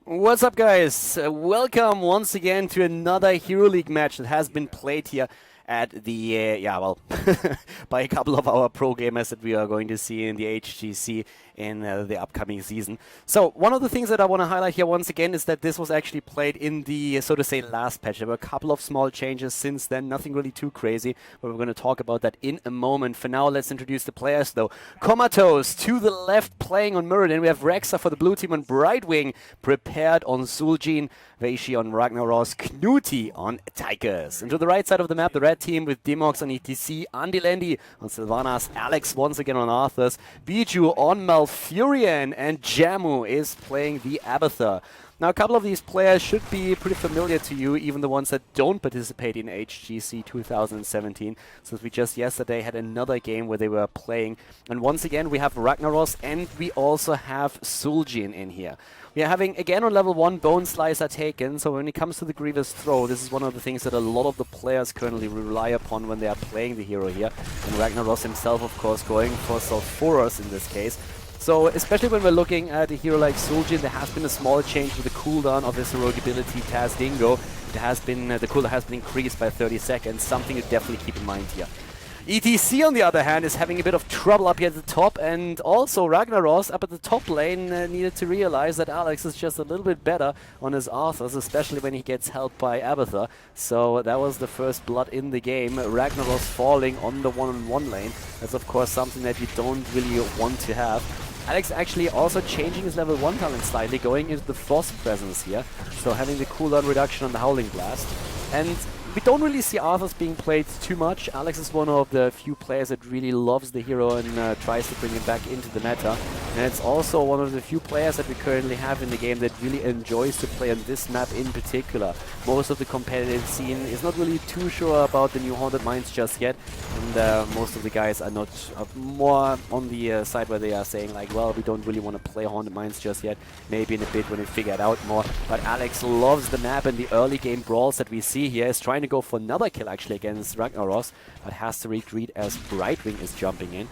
What's up, guys? Welcome once again to another HeroLeague match that has been played here at the, by a couple of our pro gamers that we are going to see in the HGC in the upcoming season. So one of the things that I want to highlight here once again is that this was actually played in the, so to say, last patch. There were a couple of small changes since then, nothing really too crazy, but we're going to talk about that in a moment. For now, let's introduce the players though. Comatose to the left playing on Muradin. We have Rexa for the blue team on Brightwing, prepared on ZulJin, Veishi on Ragnaros, Knuti on Tychus. And to the right side of the map, the red team with Dimox on ETC, Andilendi on Sylvanas, Alex once again on Arthurs, Biju on Malfurion, and Jamu is playing the Abathur. Now, a couple of these players should be pretty familiar to you, even the ones that don't participate in HGC 2017, since we just yesterday had another game where they were playing. And once again, we have Ragnaros and we also have ZulJin in here. We are having, again on level 1, Bone Slicer taken, so when it comes to the Grievous Throw, this is one of the things that a lot of the players currently rely upon when they are playing the hero here. And Ragnaros himself, of course, going for Sulfuros in this case. So, especially when we're looking at a hero like ZulJin, there has been a small change with the cooldown of his heroic ability, Taz Dingo. It has been, the cooldown has been increased by 30 seconds, something to definitely keep in mind here. ETC, on the other hand, is having a bit of trouble up here at the top, and also Ragnaros up at the top lane needed to realize that Alex is just a little bit better on his Arthurs, especially when he gets helped by Abathur. So that was the first blood in the game. Ragnaros falling on the one-on-one lane. That's of course something that you don't really want to have. Alex actually also changing his level 1 talent slightly, going into the Frost Presence here, so having the cooldown reduction on the Howling Blast. And we don't really see Arthurs being played too much. Alex is one of the few players that really loves the hero and tries to bring it back into the meta. And it's also one of the few players that we currently have in the game that really enjoys to play on this map in particular. Most of the competitive scene is not really too sure about the new Haunted Mines just yet. And most of the guys are not more on the side where they are saying like, well, we don't really want to play Haunted Mines just yet. Maybe in a bit when we figure it out more. But Alex loves the map, and the early game brawls that we see here is trying to go for another kill actually against Ragnaros, but has to retreat as Brightwing is jumping in.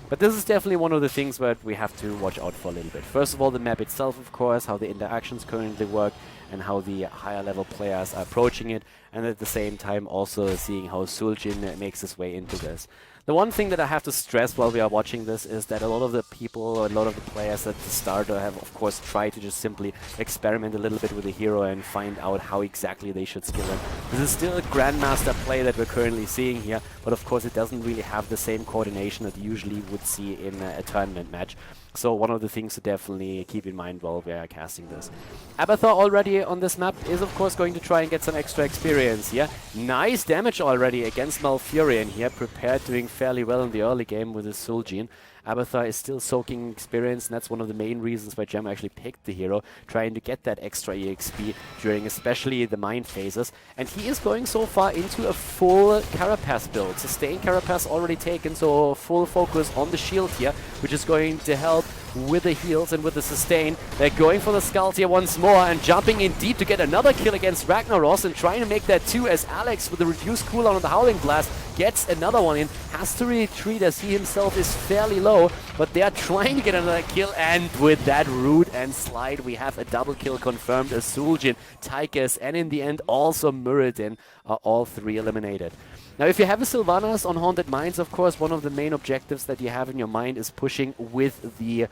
But this is definitely one of the things that we have to watch out for a little bit. First of all, the map itself, of course, how the interactions currently work, and how the higher level players are approaching it, and at the same time also seeing how ZulJin makes his way into this. The one thing that I have to stress while we are watching this is that a lot of the people, a lot of the players at the start have of course tried to just simply experiment a little bit with the hero and find out how exactly they should skill him. This is still a Grandmaster play that we're currently seeing here, but of course it doesn't really have the same coordination that you usually would see in a tournament match. So one of the things to definitely keep in mind while we are casting this. Abathur already on this map is of course going to try and get some extra experience here. Nice damage already against Malfurion here, prepared, doing fairly well in the early game with his ZulJin. Abathur is still soaking experience, and that's one of the main reasons why Gem actually picked the hero, trying to get that extra EXP during especially the mine phases. And he is going so far into a full Carapace build. Sustained Carapace already taken, so full focus on the shield here, which is going to help with the heals and with the sustain. They're going for the skulls here once more and jumping in deep to get another kill against Ragnaros, and trying to make that too, as Alex with the reduced cooldown on the Howling Blast gets another one in. Has to retreat as he himself is fairly low, but they are trying to get another kill, and with that root and slide we have a double kill confirmed as ZulJin, Tychus, and in the end also Muradin are all 3 eliminated. Now, if you have a Sylvanas on Haunted Mines, of course, one of the main objectives that you have in your mind is pushing with the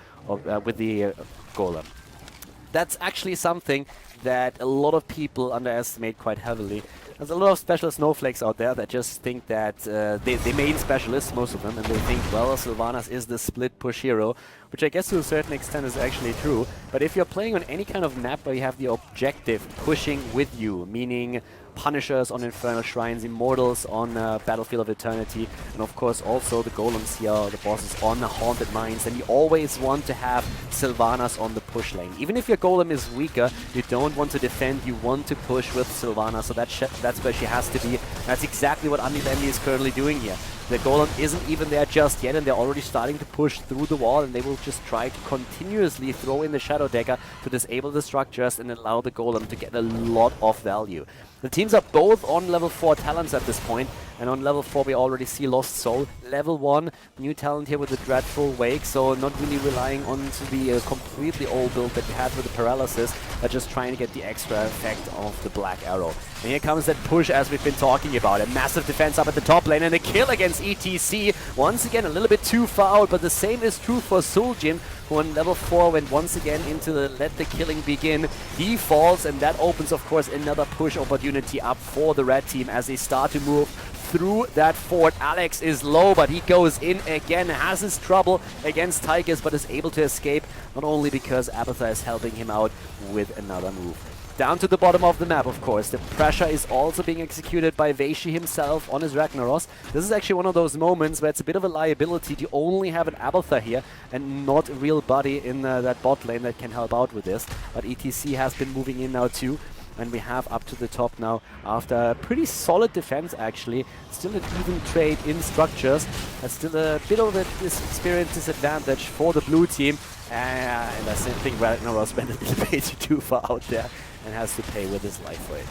Golem. That's actually something that a lot of people underestimate quite heavily. There's a lot of special snowflakes out there that just think that they main specialists, most of them, and they think, well, Sylvanas is the split push hero, which I guess to a certain extent is actually true. But if you're playing on any kind of map where you have the objective pushing with you, meaning Punishers on Infernal Shrines, Immortals on Battlefield of Eternity, and of course also the Golems here, the bosses on the Haunted Mines, and you always want to have Sylvanas on the push lane. Even if your Golem is weaker, you don't want to defend, you want to push with Sylvanas, so that's where she has to be. That's exactly what Andilendi is currently doing here. The golem isn't even there just yet, and they're already starting to push through the wall, and they will just try to continuously throw in the Shadow Dagger to disable the structures and allow the golem to get a lot of value. The teams are both on level 4 talents at this point, and on level 4 we already see Lost Soul. Level 1, new talent here with the Dreadful Wake, so not really relying on to the completely old build that we had with the Paralysis, but just trying to get the extra effect of the Black Arrow. And here comes that push as we've been talking about. A massive defense up at the top lane and a kill against ETC. Once again, a little bit too far out, but the same is true for ZulJin, who on level 4 went once again into the let the killing begin. He falls, and that opens, of course, another push opportunity up for the red team as they start to move through that fort. Alex is low, but he goes in again, has his trouble against Tychus, but is able to escape, not only because Abathar is helping him out with another move. Down to the bottom of the map, of course. The pressure is also being executed by Veishi himself on his Ragnaros. This is actually one of those moments where it's a bit of a liability to only have an Abathar here and not a real buddy in that bot lane that can help out with this. But ETC has been moving in now too. And we have up to the top now after a pretty solid defense actually. Still an even trade in structures. Still a bit of a experience disadvantage for the blue team. And I think Ragnaros went a little bit too far out there and has to pay with his life for it.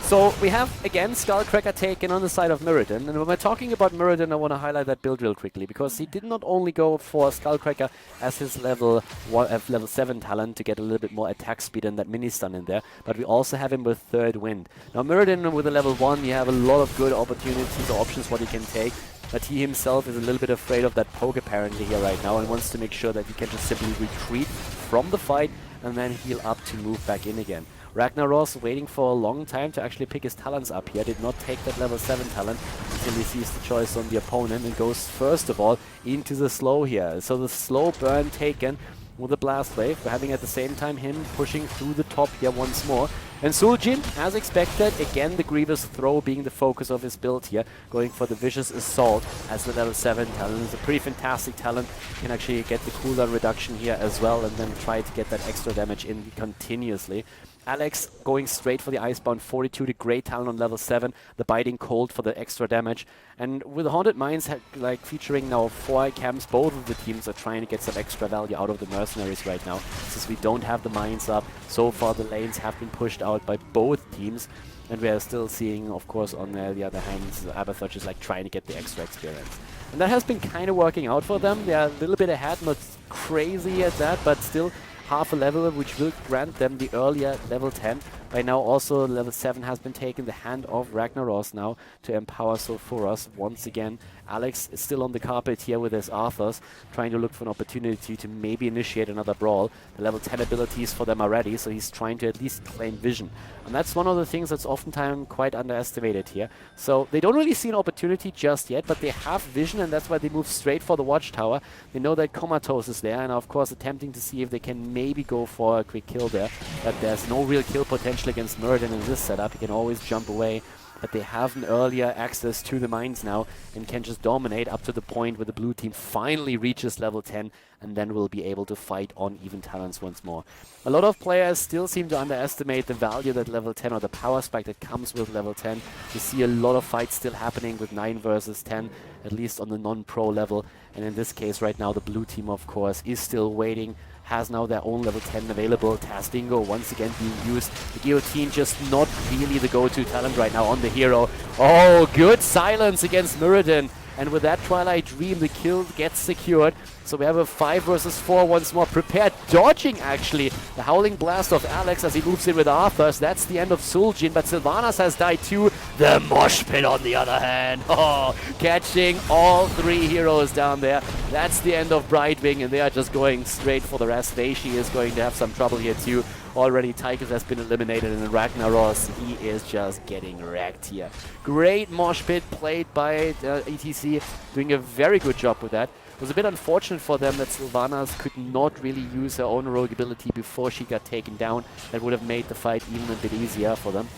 So we have, again, Skullcracker taken on the side of Mirrodin. And when we're talking about Mirrodin, I want to highlight that build real quickly, because he did not only go for Skullcracker as his level 7 talent to get a little bit more attack speed and that mini-stun in there, but we also have him with Third Wind. Now Mirrodin with a level 1, you have a lot of good opportunities or options what he can take. But he himself is a little bit afraid of that poke apparently here right now and wants to make sure that he can just simply retreat from the fight and then heal up to move back in again. Ragnaros waiting for a long time to actually pick his talents up here. Did not take that level 7 talent until he sees the choice on the opponent and goes first of all into the slow here. So the slow burn taken with the Blast Wave. We're having at the same time him pushing through the top here once more. And ZulJin, as expected, again the Grievous Throw being the focus of his build here, going for the Vicious Assault as the level 7 talent. It's a pretty fantastic talent. Can actually get the cooldown reduction here as well and then try to get that extra damage in continuously. Alex going straight for the Icebound Fortitude, the great talent on level 7, the Biting Cold for the extra damage. And with Haunted Mines like featuring now 4 camps, both of the teams are trying to get some extra value out of the Mercenaries right now. Since we don't have the mines up, so far the lanes have been pushed out by both teams. And we are still seeing, of course, on the other hand, Abathar just like trying to get the extra experience. And that has been kind of working out for them. They are a little bit ahead, not crazy at that, but still half a level, which will grant them the earlier level 10. By now also level 7 has been taken, the hand of Ragnaros now to empower Sulfuras once again. Alex is still on the carpet here with his Arthurs, trying to look for an opportunity to maybe initiate another brawl. The level 10 abilities for them are ready, so he's trying to at least claim vision. And that's one of the things that's oftentimes quite underestimated here. So they don't really see an opportunity just yet, but they have vision, and that's why they move straight for the Watchtower. They know that Comatose is there, and of course attempting to see if they can maybe go for a quick kill there. But there's no real kill potential against Mirrodin in this setup. He can always jump away, but they have an earlier access to the mines now and can just dominate up to the point where the blue team finally reaches level 10 and then will be able to fight on even talents once more. A lot of players still seem to underestimate the value that level 10 or the power spike that comes with level 10. You see a lot of fights still happening with 9 versus 10, at least on the non-pro level. And in this case right now the blue team, of course, is still waiting, has now their own level 10 available. Tastingo once again being used. The Guillotine just not really the go-to talent right now on the hero. Oh, good silence against Mirrodin. And with that Twilight Dream, the kill gets secured. So we have a 5 versus 4 once more. Prepared dodging, actually. The Howling Blast of Alex as he moves in with Arthurs. That's the end of ZulJin, but Sylvanas has died too. The Mosh Pit, on the other hand. Oh, catching all 3 heroes down there. That's the end of Brightwing, and they are just going straight for the rest. Veishi is going to have some trouble here too. Already Tychus has been eliminated, and Ragnaros, he is just getting wrecked here. Great Mosh Pit played by ETC, doing a very good job with that. It was a bit unfortunate for them that Sylvanas could not really use her own rogue ability before she got taken down. That would have made the fight even a bit easier for them.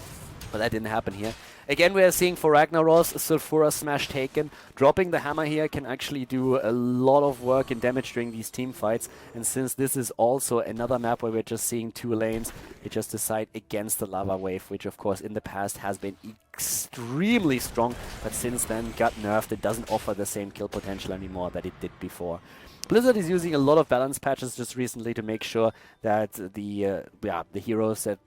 But that didn't happen here. Again, we are seeing for Ragnaros, Sulfura Smash taken. Dropping the hammer here can actually do a lot of work and damage during these team fights. And since this is also another map where we're just seeing 2 lanes, they just decide against the Lava Wave, which of course in the past has been extremely strong, but since then got nerfed. It doesn't offer the same kill potential anymore that it did before. Blizzard is using a lot of balance patches just recently to make sure that the heroes that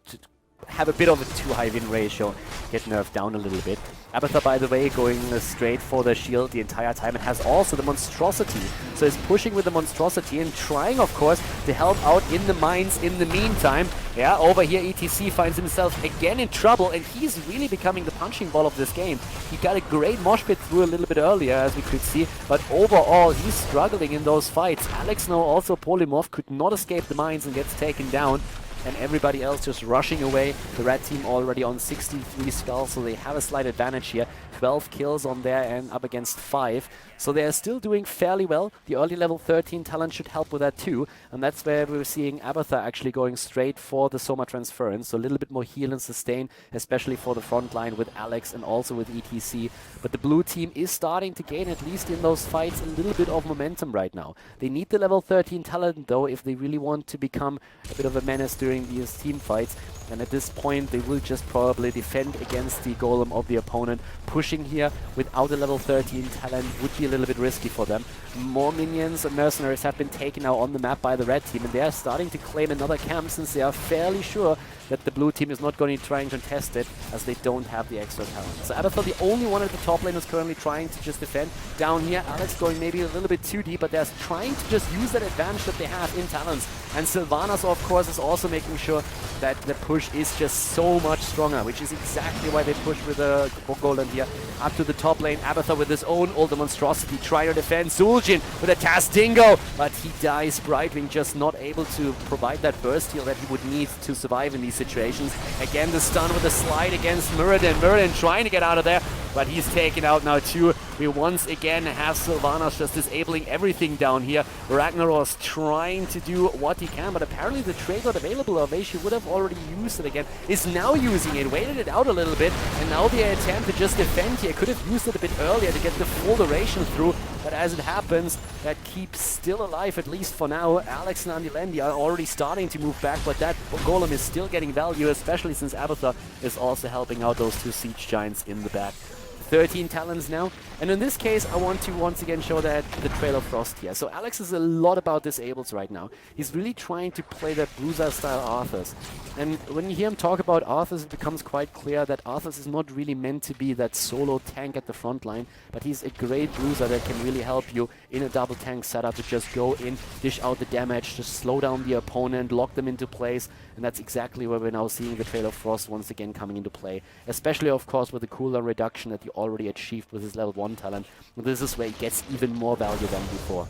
have a bit of a too high win ratio get nerfed down a little bit. Abathur, by the way, going straight for the shield the entire time, and has also the monstrosity. So he's pushing with the monstrosity and trying, of course, to help out in the mines in the meantime. Yeah, over here ETC finds himself again in trouble, and he's really becoming the punching ball of this game. He got a great mosh pit through a little bit earlier, as we could see, but overall he's struggling in those fights. Alex now also Polymorph could not escape the mines and gets taken down. And everybody else just rushing away. The red team already on 63 skulls, so they have a slight advantage here. 12 kills on their end, up against 5. So they are still doing fairly well. The early level 13 talent should help with that too. And that's where we're seeing Abathur actually going straight for the Soma Transference. So a little bit more heal and sustain, especially for the front line with Alex and also with ETC. But the blue team is starting to gain, at least in those fights, a little bit of momentum right now. They need the level 13 talent though if they really want to become a bit of a menace during these team fights. And at this point they will just probably defend against the golem of the opponent. Pushing here without a level 13 talent would be a little bit risky for them. More minions and mercenaries have been taken now on the map by the red team, and they are starting to claim another camp since they are fairly sure that the blue team is not going to try and contest it, as they don't have the extra talent. So Abathur, the only one at the top lane, is currently trying to just defend. Down here, Alex going maybe a little bit too deep, but they're trying to just use that advantage that they have in talents. And Sylvanas, of course, is also making sure that the push is just so much stronger, which is exactly why they push with the Golem here up to the top lane. Abathur with his own Ultra Monstrosity trying to defend. ZulJin with a Tastingo, but he dies. Brightwing just not able to provide that burst heal that he would need to survive in these situations. Again, the stun with the slide against Muradin. Muradin trying to get out of there, but he's taken out now too. We once again have Sylvanas just disabling everything down here. Ragnaros trying to do what he can, but apparently the trade not available, or Veishi would have already used it again, is now using it, waited it out a little bit, and now the attempt to just defend here. Could have used it a bit earlier to get the full duration through, but as it happens, that keeps still alive, at least for now. Alex and Andilendi are already starting to move back, but that golem is still getting value, especially since Abathur is also helping out those 2 siege giants in the back. 13 talents now, and in this case I want to once again show that the Trail of Frost here. So Alex is a lot about disables right now. He's really trying to play that Bruiser style Arthas, and when you hear him talk about Arthas, it becomes quite clear that Arthas is not really meant to be that solo tank at the front line, but he's a great bruiser that can really help you in a double tank setup to just go in, dish out the damage, just slow down the opponent, lock them into place, and that's exactly where we're now seeing the Trail of Frost once again coming into play, especially of course with the cooldown reduction that he already achieved with his level 1 talent. This is where he gets even more value than before.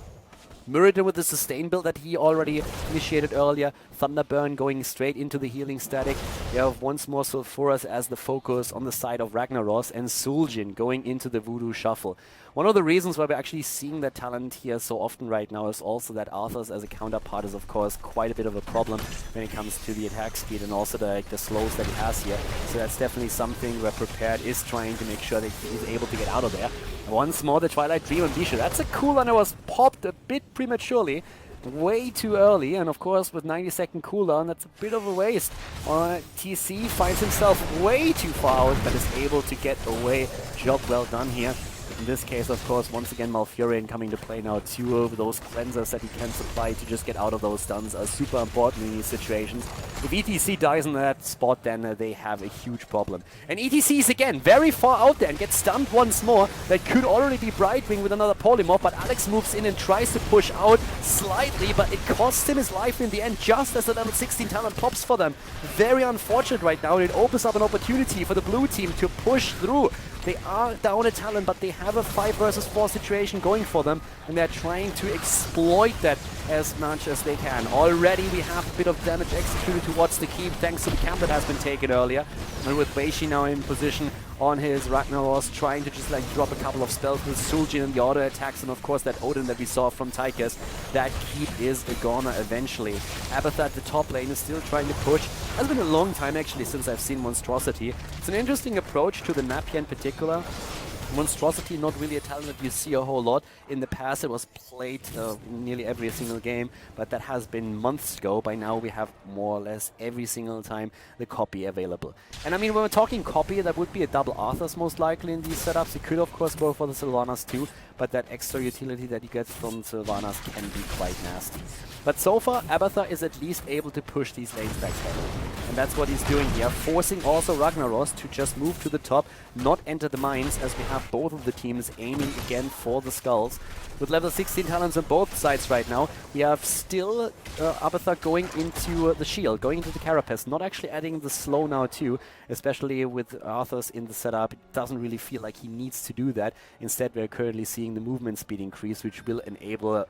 Muradin with the sustain build that he already initiated earlier. Thunderburn going straight into the healing static. We have once more Sulfuras as the focus on the side of Ragnaros, and ZulJin going into the Voodoo Shuffle. One of the reasons why we're actually seeing that talent here so often right now is also that Arthas as a counterpart is of course quite a bit of a problem when it comes to the attack speed and also the slows that he has here. So that's definitely something where Prepared is trying to make sure that he's able to get out of there. Once more the Twilight Dream on Bishu. That's a cool one that was popped a bit prematurely. Way too early, and of course with 90-second cooldown, that's a bit of a waste. TC finds himself way too far out, but is able to get away. Job well done here. In this case, of course, once again Malfurion coming to play now. 2 of those cleansers that he can supply to just get out of those stuns are super important in these situations. If ETC dies in that spot, then they have a huge problem. And ETC is again very far out there and gets stunned once more. That could already be Brightwing with another Polymorph, but Alex moves in and tries to push out slightly, but it costs him his life in the end, just as the level 16 talent pops for them. Very unfortunate right now, and it opens up an opportunity for the blue team to push through. They are down a talent, but they have a 5 versus 4 situation going for them, and they're trying to exploit that as much as they can. Already we have a bit of damage executed towards the keep thanks to the camp that has been taken earlier. And with Veishi now in position on his Ragnaros, trying to just like drop a couple of spells with ZulJin and the auto attacks, and of course that Odin that we saw from Tychus. That keep is a goner eventually. Abathur at the top lane is still trying to push. Has been a long time actually since I've seen Monstrosity. It's an interesting approach to the map here in particular. Monstrosity, not really a talent that you see a whole lot. In the past it was played nearly every single game, but that has been months ago. By now we have more or less every single time the copy available. And I mean, when we're talking copy, that would be a double Arthur's most likely in these setups. You could of course go for the Sylvanas too, but that extra utility that you get from Sylvanas can be quite nasty. But so far, Abathur is at least able to push these lanes back heavily. And that's what he's doing here, forcing also Ragnaros to just move to the top, not enter the mines, as we have both of the teams aiming again for the skulls. With level 16 talents on both sides right now, we have still Abathur going into the shield, going into the carapace, not actually adding the slow now too, especially with Arthur's in the setup. It doesn't really feel like he needs to do that. Instead, we're currently seeing the movement speed increase, which will enable,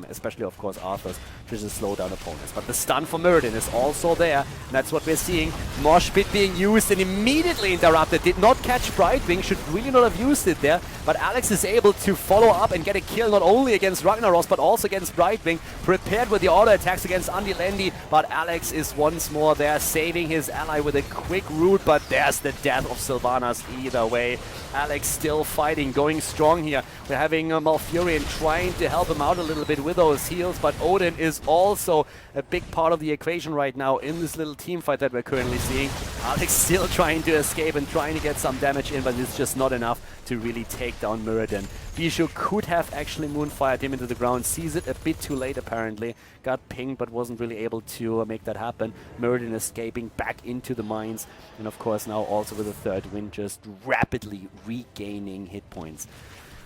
especially of course Arthur's, to just slow down opponents. But the stun for Muradin is also there, and that's what we're seeing. Mosh Pit being used and immediately interrupted. Did not catch Brightwing, should really not have used it there, but Alex is able to follow up and get a kill not only against Ragnaros but also against Brightwing, prepared with the auto attacks against Andy Lendy, but Alex is once more there, saving his ally with a quick root, but there's the death of Sylvanas either way. Alex still fighting, going strong here. We're having Malfurion trying to help him out a little bit with those heals, but Odin is also a big part of the equation right now in this little team fight that we're currently seeing. Alex still trying to escape and trying to get some damage in, but it's just not enough to really take down Muradin. Bijou could have actually moonfired him into the ground, sees it a bit too late apparently, got pinged but wasn't really able to make that happen. Muradin escaping back into the mines, and of course now also with a third win just rapidly regaining hit points.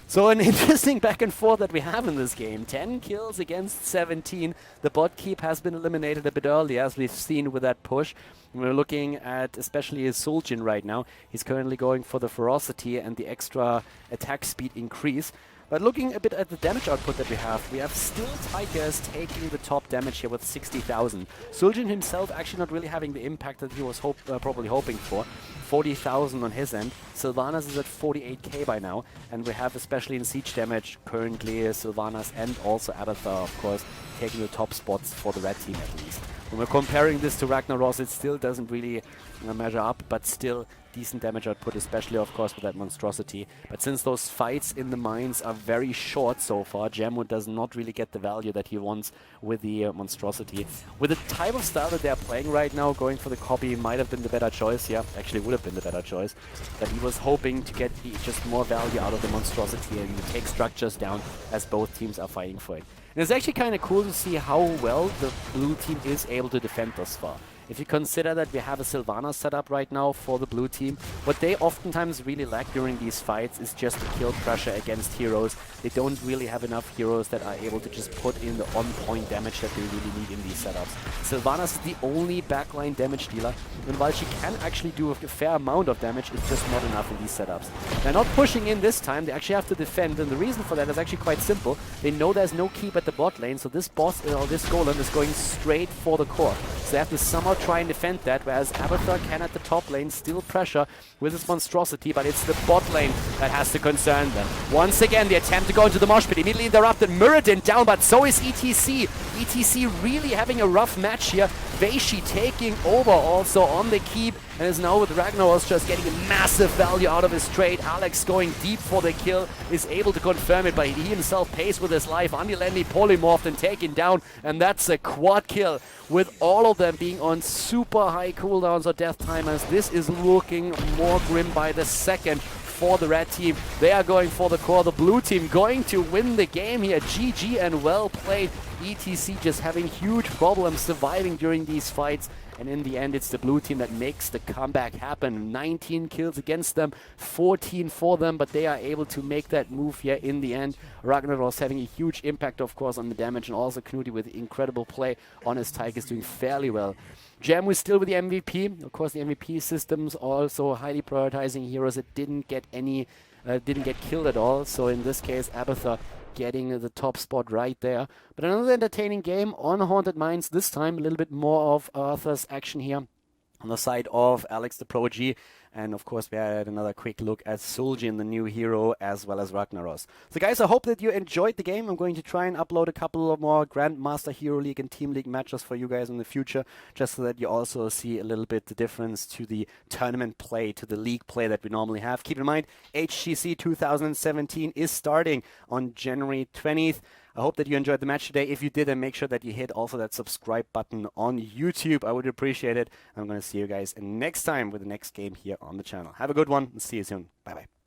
So an interesting back and forth that we have in this game. 10 kills against 17. The bot keep has been eliminated a bit earlier, as we've seen with that push. We're looking at especially his ZulJin right now. He's currently going for the ferocity and the extra attack speed increase. But looking a bit at the damage output that we have still Tychus taking the top damage here with 60,000. ZulJin himself actually not really having the impact that he was probably hoping for. 40,000 on his end. Sylvanas is at 48k by now, and we have, especially in siege damage, currently Sylvanas and also Abathur, of course, taking the top spots for the red team at least. When we're comparing this to Ragnaros, it still doesn't really measure up, but still decent damage output, especially of course with that monstrosity. But since those fights in the mines are very short so far, Jamwood does not really get the value that he wants with the monstrosity. With the type of style that they're playing right now, going for the copy might have been the better choice. Yeah, actually would have been the better choice. But he was hoping to get just more value out of the monstrosity and take structures down as both teams are fighting for it. And it's actually kind of cool to see how well the blue team is able to defend thus far. If you consider that we have a Sylvanas set up right now for the blue team, what they oftentimes really lack during these fights is just the kill pressure against heroes. They don't really have enough heroes that are able to just put in the on-point damage that they really need in these setups. Sylvanas is the only backline damage dealer, and while she can actually do a fair amount of damage, it's just not enough in these setups. They're not pushing in this time, they actually have to defend, and the reason for that is actually quite simple. They know there's no keep at the bot lane, so this boss, or this golem is going straight for the core. So they have to somehow try and defend that, whereas Abathur can at the top lane still pressure with his monstrosity, but it's the bot lane that has to concern them. Once again, the attempt to go into the mosh pit, immediately interrupted. Muradin down, but so is ETC. ETC really having a rough match here. Veishi taking over also on the keep, and is now with Ragnaros just getting a massive value out of his trade. Alex going deep for the kill, is able to confirm it, but he himself pays with his life. Andy Lendy polymorphed and taken down, and that's a quad kill, with all of them being on super high cooldowns or death timers. This is looking more grim by the second for the red team. They are going for the core. The blue team going to win the game here. GG and well played. ETC just having huge problems surviving during these fights, and in the end it's the blue team that makes the comeback happen. 19 kills against them, 14 for them, but they are able to make that move here in the end. Ragnaros having a huge impact of course on the damage, and also Knuti with incredible play on his Tigers doing fairly well. Jam was still with the MVP. Of course the MVP systems also highly prioritizing heroes that didn't get killed at all, so in this case Abathur getting the top spot right there. But another entertaining game on Haunted Mines, this time a little bit more of Arthur's action here on the side of Alex the Pro G. And of course, we had another quick look at ZulJin, the new hero, as well as Ragnaros. So guys, I hope that you enjoyed the game. I'm going to try and upload a couple of more Grandmaster, Hero League, and Team League matches for you guys in the future, just so that you also see a little bit the difference to the tournament play, to the league play that we normally have. Keep in mind, HGC 2017 is starting on January 20th. I hope that you enjoyed the match today. If you did, then make sure that you hit also that subscribe button on YouTube. I would appreciate it. I'm going to see you guys next time with the next game here on the channel. Have a good one and see you soon. Bye-bye.